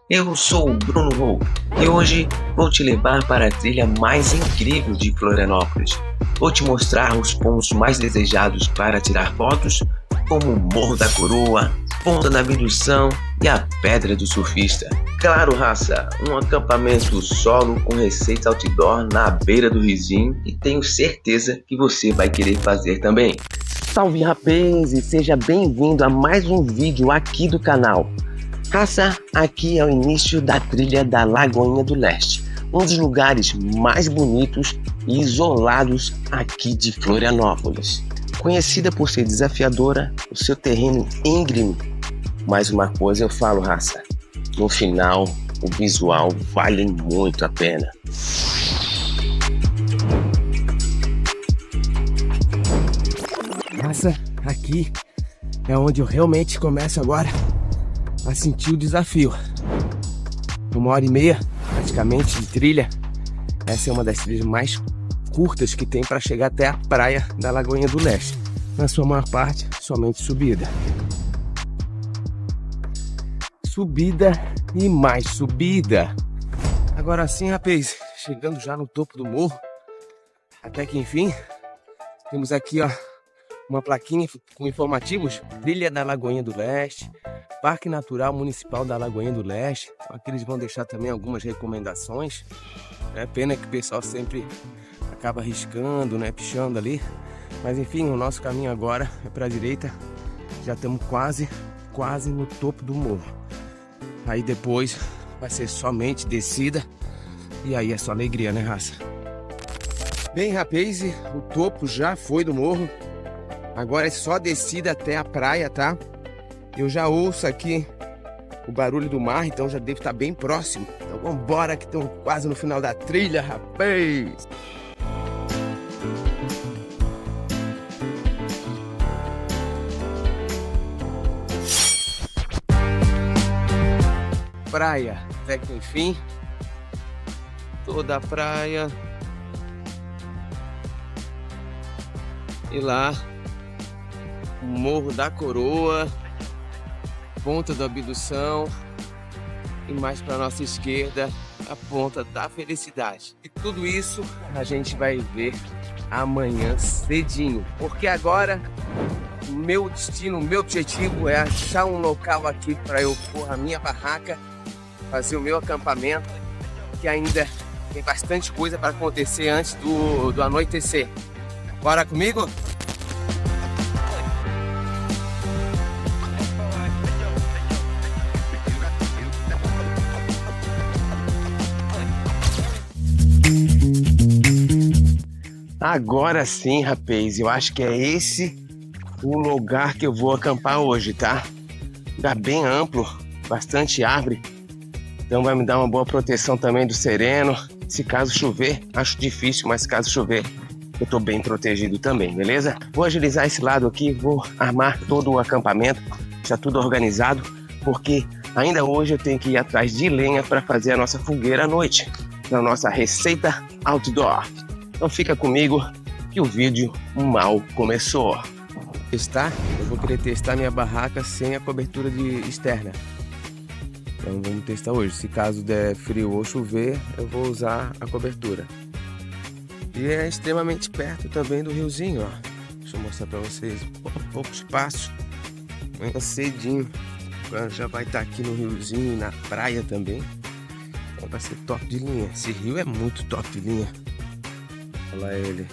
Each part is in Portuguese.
Eu sou o Bruno Rou e hoje vou te levar para a trilha mais incrível de Florianópolis. Vou te mostrar os pontos mais desejados para tirar fotos, como o Morro da Coroa, Ponta da Abdução e a Pedra do Surfista. Claro, raça, um acampamento solo com receita outdoor na beira do Rizinho e tenho certeza que você vai querer fazer também. Salve, rapaz, e seja bem-vindo a mais um vídeo aqui do canal. Raça, aqui é o início da trilha da Lagoinha do Leste, um dos lugares mais bonitos e isolados aqui de Florianópolis. Conhecida por ser desafiadora, o seu terreno íngreme, mas uma coisa eu falo, raça, no final o visual vale muito a pena. Raça, aqui é onde eu realmente começo agora a sentir o desafio. 1h30 praticamente de trilha. Essa é uma das trilhas mais curtas que tem para chegar até a praia da Lagoinha do Leste. Na sua maior parte, somente subida. Subida e mais subida. Agora sim, rapaz, chegando já no topo do morro. Até que enfim, temos aqui, ó, uma plaquinha com informativos: Trilha da Lagoinha do Leste, Parque Natural Municipal da Lagoinha do Leste. Aqui eles vão deixar também algumas recomendações. É pena que o pessoal sempre acaba arriscando, né, pichando ali. Mas enfim, o nosso caminho agora é para a direita. Já estamos quase no topo do morro. Aí depois vai ser somente descida. E aí é só alegria, né, raça? Bem, rapaz, o topo já foi do morro. Agora é só descida até a praia, tá? Eu já ouço aqui o barulho do mar, então já devo estar bem próximo. Então vambora que estamos quase no final da trilha, rapaz! Praia, até que enfim. Toda a praia. E lá, o Morro da Coroa, Ponta da Abdução e mais para nossa esquerda, a Ponta da Felicidade. E tudo isso a gente vai ver amanhã cedinho, porque agora o meu destino, o meu objetivo é achar um local aqui para eu pôr a minha barraca, fazer o meu acampamento, que ainda tem bastante coisa para acontecer antes do anoitecer. Bora comigo? Agora sim, rapaz, eu acho que é esse o lugar que eu vou acampar hoje, tá? Lugar bem amplo, bastante árvore, então vai me dar uma boa proteção também do sereno. Se caso chover, acho difícil, mas caso chover, eu tô bem protegido também, beleza? Vou agilizar esse lado aqui, vou armar todo o acampamento, já tudo organizado, porque ainda hoje eu tenho que ir atrás de lenha para fazer a nossa fogueira à noite, na nossa receita outdoor. Então fica comigo que o vídeo mal começou. Eu vou querer testar minha barraca sem a cobertura externa. Então vamos testar hoje. Se caso der frio ou chover, eu vou usar a cobertura. E é extremamente perto também do riozinho, ó. Deixa eu mostrar pra vocês. Pouco espaço. Amanhã cedinho. Já vai estar aqui no riozinho e na praia também. Então vai ser top de linha. Esse rio é muito top de linha. Olha lá ele.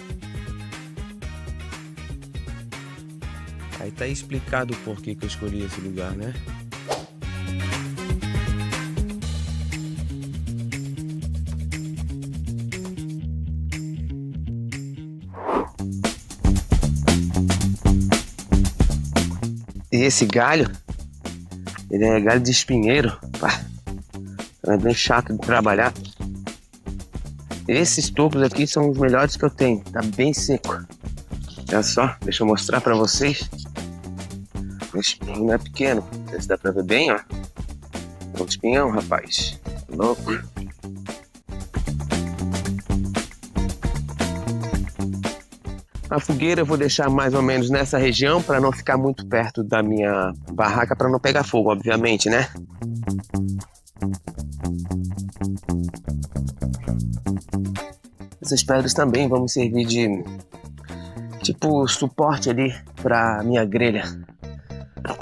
Aí tá explicado o porquê que eu escolhi esse lugar, né? E esse galho, ele é galho de espinheiro, pá. É bem chato de trabalhar. Esses topos aqui são os melhores que eu tenho, tá bem seco. Olha só, deixa eu mostrar pra vocês. O espinho não é pequeno, não sei se dá pra ver bem, ó. É um espinhão, rapaz, louco. A fogueira eu vou deixar mais ou menos nessa região para não ficar muito perto da minha barraca, para não pegar fogo, obviamente, né? essas pedras também vão me servir de tipo suporte ali para minha grelha.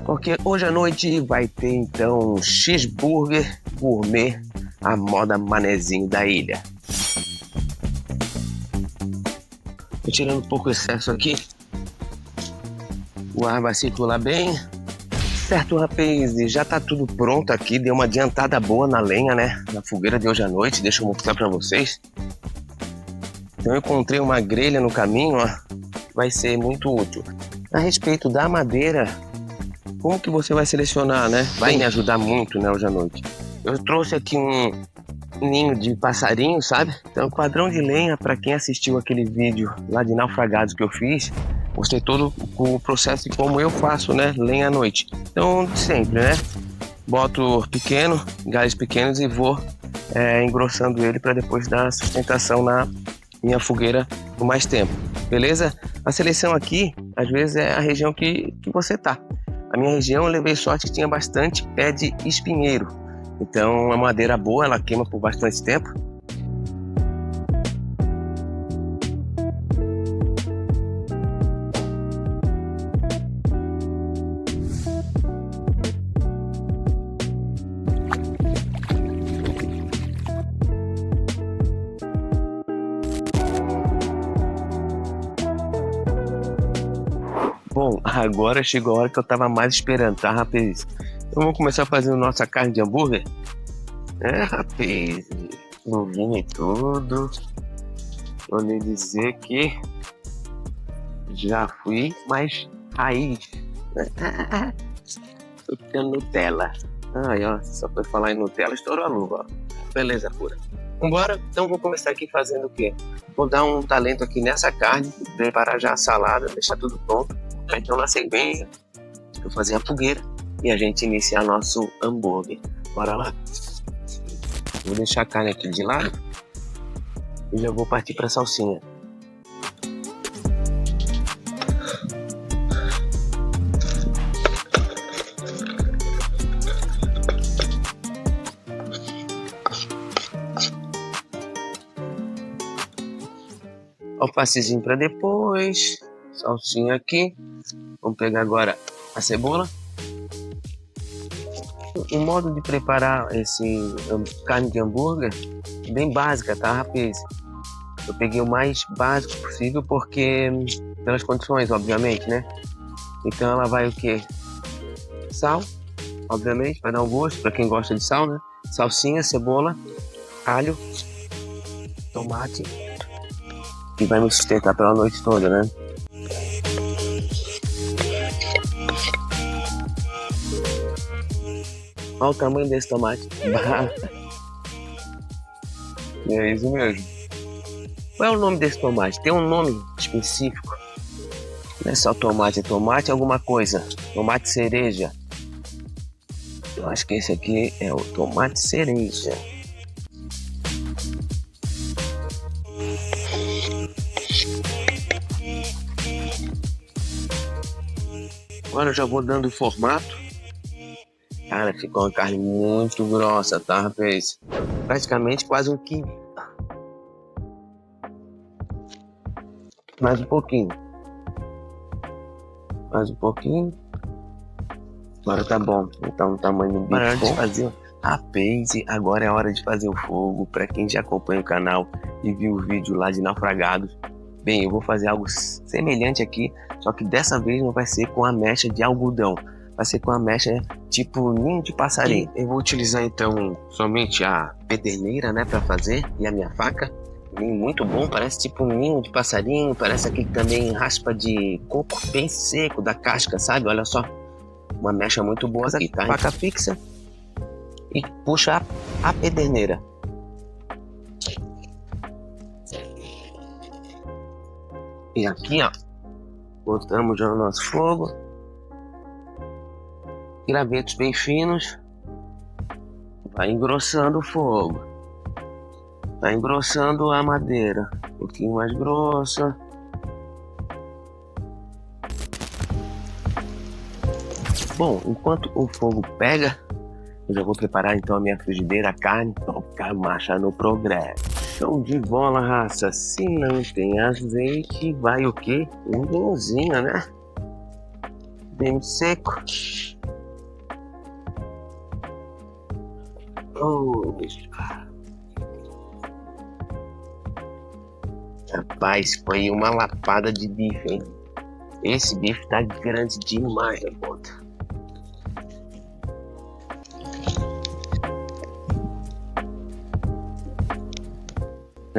Porque hoje à noite vai ter então um cheeseburger gourmet à moda manezinho da ilha. Tô tirando um pouco o excesso aqui. O ar vai circular bem. Certo, rapaz, já tá tudo pronto aqui. Deu uma adiantada boa na lenha, né? Na fogueira de hoje à noite. Deixa eu mostrar pra vocês. Então eu encontrei uma grelha no caminho, ó. Vai ser muito útil. A respeito da madeira, como que você vai selecionar, né? Vai me ajudar muito, né, hoje à noite. Eu trouxe aqui um ninho de passarinho, sabe? Então, padrão de lenha, para quem assistiu aquele vídeo lá de naufragados que eu fiz, mostrei todo o processo de como eu faço, né, lenha à noite. Então, sempre, né? Boto galhos pequenos e vou engrossando ele para depois dar sustentação na minha fogueira por mais tempo, beleza? A seleção aqui, às vezes, é a região que você tá. A minha região, eu levei sorte que tinha bastante pé de espinheiro. Então, a madeira boa, ela queima por bastante tempo. Bom, agora chegou a hora que eu tava mais esperando, tá, rapaz? Então vamos começar fazendo nossa carne de hambúrguer? Rapaz, novinho e tudo. Vou lhe dizer que já fui mais raiz. Tô ficando Nutella. Ai, ó, só foi falar em Nutella, estourou a luva, ó. Beleza pura. Vambora? Então vou começar aqui fazendo o quê? Vou dar um talento aqui nessa carne, preparar já a salada, deixar tudo pronto. Então na sequência, eu fazer a fogueira e a gente iniciar nosso hambúrguer. Bora lá? Vou deixar a carne aqui de lado e já vou partir para a salsinha. Alfacezinho para depois, salsinha aqui. Vamos pegar agora a cebola. O modo de preparar esse carne de hambúrguer é bem básica, tá, rapaz? Eu peguei o mais básico possível porque pelas condições, obviamente, né? Então ela vai o quê? Sal, obviamente, vai dar um gosto para quem gosta de sal, né? Salsinha, cebola, alho, tomate, que vai me sustentar pela noite toda, né? Olha o tamanho desse tomate. É isso mesmo. Qual é o nome desse tomate? Tem um nome específico. Não é só tomate, é tomate alguma coisa. Tomate cereja. Eu acho que esse aqui é o tomate cereja. Agora eu já vou dando o formato. Cara, ficou uma carne muito grossa, tá, rapaz? Praticamente quase um quilo. Mais um pouquinho. Mais um pouquinho. Agora tá bom. Então o tamanho do bicho. Para de fazer. Rapaz, agora é hora de fazer o fogo. Pra quem já acompanha o canal e viu o vídeo lá de naufragados. Bem, eu vou fazer algo semelhante aqui. Só que dessa vez não vai ser com a mecha de algodão. Vai ser com a mecha tipo ninho de passarinho. Eu vou utilizar então somente a pederneira, né, para fazer, e a minha faca. Ninho muito bom, parece tipo um ninho de passarinho, parece aquele também raspa de coco bem seco da casca, sabe? Olha só, uma mecha muito boa aqui, tá? Faca fixa e puxa a pederneira. E aqui, ó, botamos já o nosso fogo. Gravetos bem finos. Vai engrossando o fogo. Vai engrossando a madeira. Um pouquinho mais grossa. Bom, enquanto o fogo pega, eu já vou preparar então a minha frigideira, a carne. Vamos ficar marcha no progresso. Show de bola, raça. Se não tem azeite, vai o quê? Um vinhozinho, né? Bem seco. Oh, rapaz, foi uma lapada de bife, hein? Esse bife tá grande demais na ponta.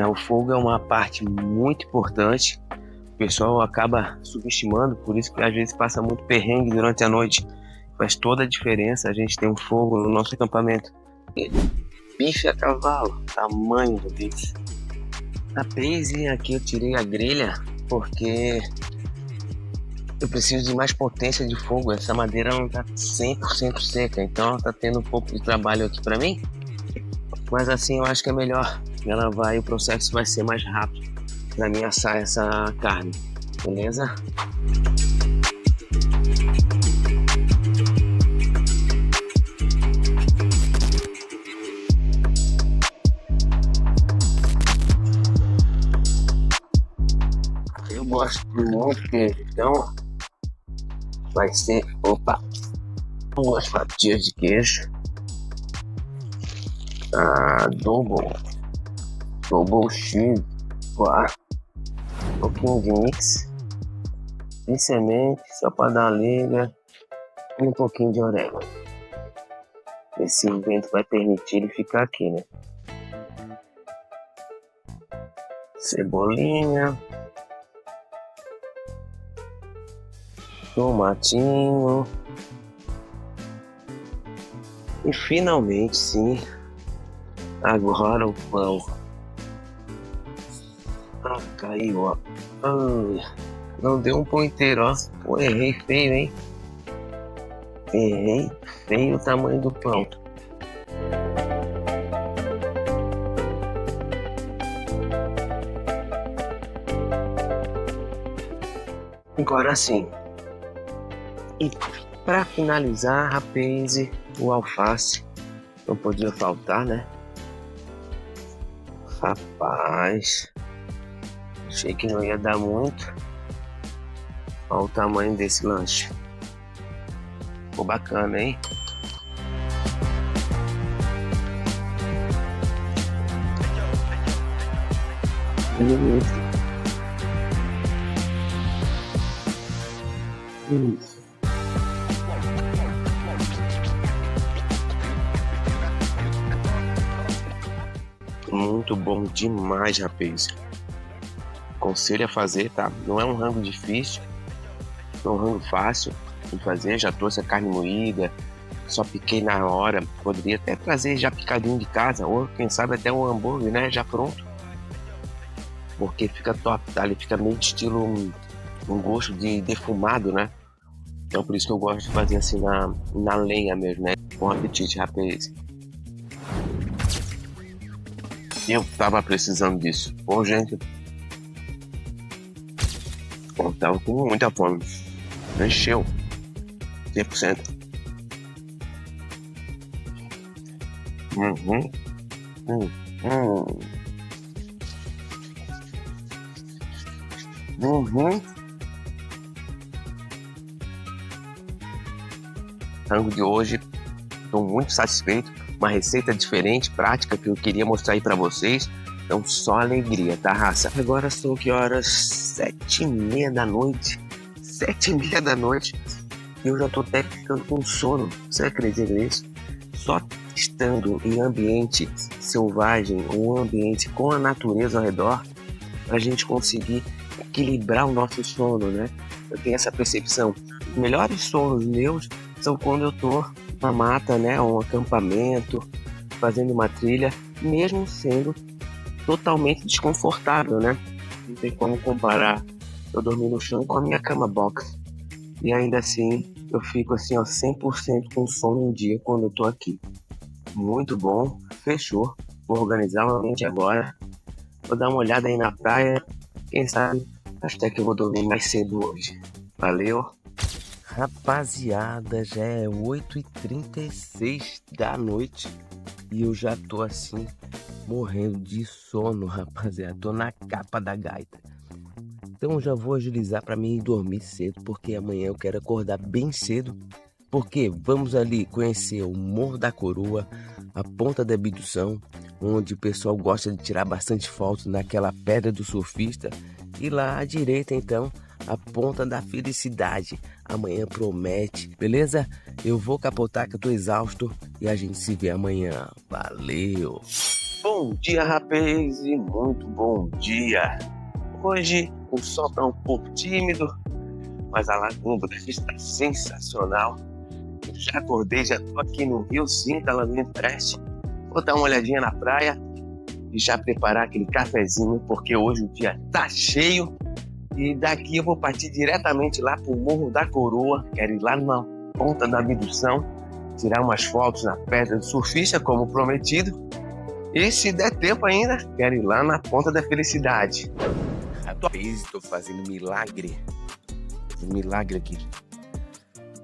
O fogo é uma parte muito importante. O pessoal acaba subestimando, por isso que às vezes passa muito perrengue durante a noite. Faz toda a diferença a gente ter um fogo no nosso acampamento. Bife a cavalo, tamanho do bife. A base aqui eu tirei a grelha porque eu preciso de mais potência de fogo. Essa madeira não tá 100% seca, então tá tendo um pouco de trabalho aqui para mim. Mas assim eu acho que é melhor. O processo vai ser mais rápido para mim assar essa carne, beleza? Eu gosto de muito queijo, então vai ser, duas fatias de queijo, double cheese, um pouquinho de mix de semente, só para dar uma liga, e um pouquinho de orégano. Esse vento vai permitir ele ficar aqui, né? Cebolinha, tomatinho e finalmente, sim, agora o pão. Caiu, ó. Não deu um pão inteiro, ó. Pô, errei feio, hein? Errei feio o tamanho do pão. Agora sim. E para finalizar, rapaz, o alface não podia faltar, né? Rapaz, achei que não ia dar muito. Olha o tamanho desse lanche. Ficou bacana, hein? Muito bom demais, rapaz. Aconselho a fazer, tá? Não é um rango difícil, não é um rango fácil de fazer. Já trouxe a carne moída, só piquei na hora. Poderia até trazer já picadinho de casa, ou quem sabe até um hambúrguer, né? Já pronto. Porque fica top, tá? Ele fica meio de estilo um gosto de defumado, né? Então por isso que eu gosto de fazer assim na lenha mesmo, né? Bom apetite, rapaz. Eu tava precisando disso. Pô, gente. Eu tava com muita fome. Encheu. 100%. Rango de hoje, estou muito satisfeito. Uma receita diferente, prática, que eu queria mostrar aí pra vocês. Então só alegria, tá, raça? Agora são que horas? 7h30 da noite. 7h30 da noite. E eu já tô até ficando com sono. Você acredita nisso? Só estando em ambiente selvagem, um ambiente com a natureza ao redor, pra gente conseguir equilibrar o nosso sono, né? Eu tenho essa percepção. Os melhores sonos meus são quando eu tô na mata, né? Um acampamento, fazendo uma trilha, mesmo sendo totalmente desconfortável, né? Não tem como comparar eu dormir no chão com a minha cama box. E ainda assim, eu fico assim, ó, 100% com sono um dia quando eu tô aqui. Muito bom, fechou. Vou organizar uma mente agora. Vou dar uma olhada aí na praia. Quem sabe, até que eu vou dormir mais cedo hoje. Valeu! Rapaziada, já é 8h36 da noite e eu já tô assim, morrendo de sono, rapaziada. Tô na capa da gaita. Então já vou agilizar para mim ir dormir cedo, porque amanhã eu quero acordar bem cedo. Porque vamos ali conhecer o Morro da Coroa, a Ponta da Abdução, onde o pessoal gosta de tirar bastante fotos naquela pedra do surfista. E lá à direita, então, a Ponta da Felicidade. Amanhã promete, beleza? Eu vou capotar que eu tô exausto e a gente se vê amanhã. Valeu! Bom dia, rapaz, e muito bom dia. Hoje o sol tá um pouco tímido, mas a Lagoa está sensacional. Eu já acordei, já tô aqui no Rio Sim, da Lagoa Preste. Vou dar uma olhadinha na praia e já preparar aquele cafezinho, porque hoje o dia tá cheio. E daqui eu vou partir diretamente lá pro Morro da Coroa. Quero ir lá na Ponta da Abdução, tirar umas fotos na pedra do surfista, como prometido. E se der tempo ainda, quero ir lá na Ponta da Felicidade. Estou fazendo milagre. Um milagre aqui.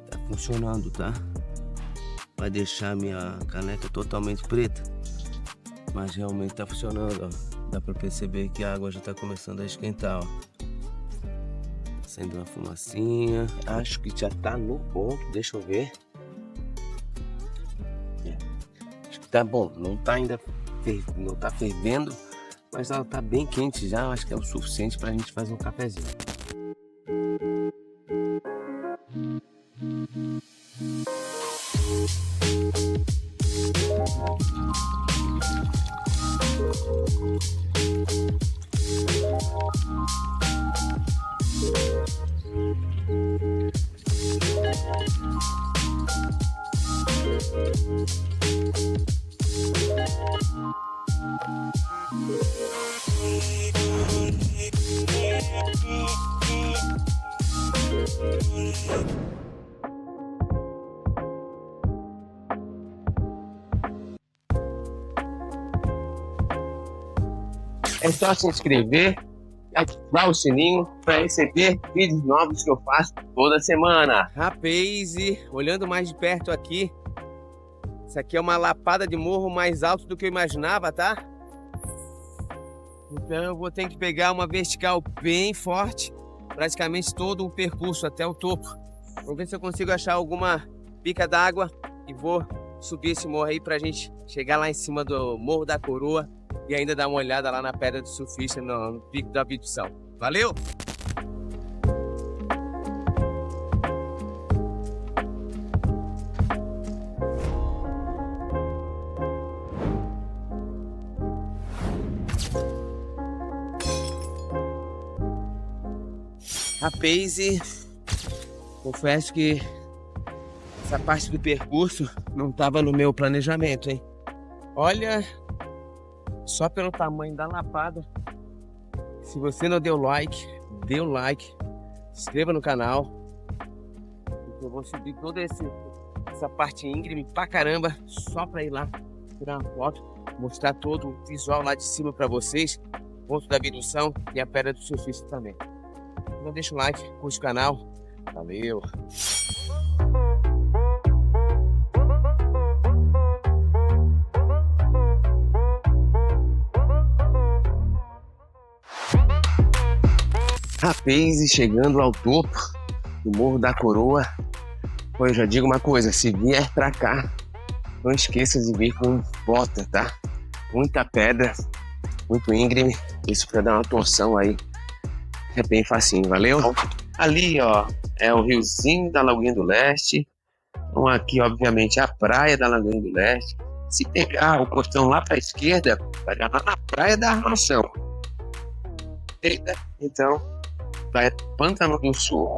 Tá funcionando, tá? Vai deixar minha caneca totalmente preta. Mas realmente tá funcionando, ó. Dá pra perceber que a água já tá começando a esquentar, ó. Acende uma fumacinha. Acho que já tá no ponto. Deixa eu ver. Acho que tá bom. Não tá ainda não tá fervendo, mas ela tá bem quente já. Acho que é o suficiente pra gente fazer um cafezinho. É só se inscrever e ativar o sininho para receber vídeos novos que eu faço toda semana. Rapaz, olhando mais de perto aqui, isso aqui é uma lapada de morro mais alto do que eu imaginava, tá? Então eu vou ter que pegar uma vertical bem forte, praticamente todo um percurso até o topo. Vamos ver se eu consigo achar alguma pica d'água e vou subir esse morro aí pra gente chegar lá em cima do Morro da Coroa e ainda dar uma olhada lá na pedra do surfista no Pico da Abdução. Valeu! Rapaz, confesso que essa parte do percurso não estava no meu planejamento, hein? Olha, só pelo tamanho da lapada. Se você não deu like, dê o like, se inscreva no canal. Eu vou subir toda essa parte íngreme pra caramba, só pra ir lá tirar uma foto, mostrar todo o visual lá de cima pra vocês, ponto da abdução e a pedra do surfista também. Então deixa o like, curte o canal. Valeu! Rapaz, e chegando ao topo do Morro da Coroa, eu já digo uma coisa, se vier pra cá, não esqueça de vir com bota, tá? Muita pedra, muito íngreme, isso pra dar uma torção aí, é bem facinho, valeu? Ali, ó, é o riozinho da Lagoinha do Leste, então aqui, obviamente, a praia da Lagoinha do Leste. Se pegar o portão lá pra esquerda, vai dar lá na Praia da Armação. Eita, então, Praia Pântano do Sul.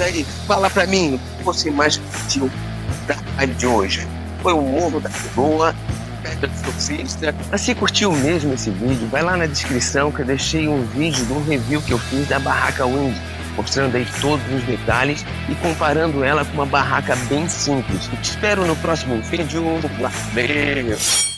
Aí, fala pra mim, o que você mais curtiu da tarde de hoje? Foi o Morro da Coroa, Mas se curtiu mesmo esse vídeo, vai lá na descrição que eu deixei um vídeo de um review que eu fiz da barraca Wind, mostrando aí todos os detalhes e comparando ela com uma barraca bem simples. Eu te espero no próximo vídeo. Valeu!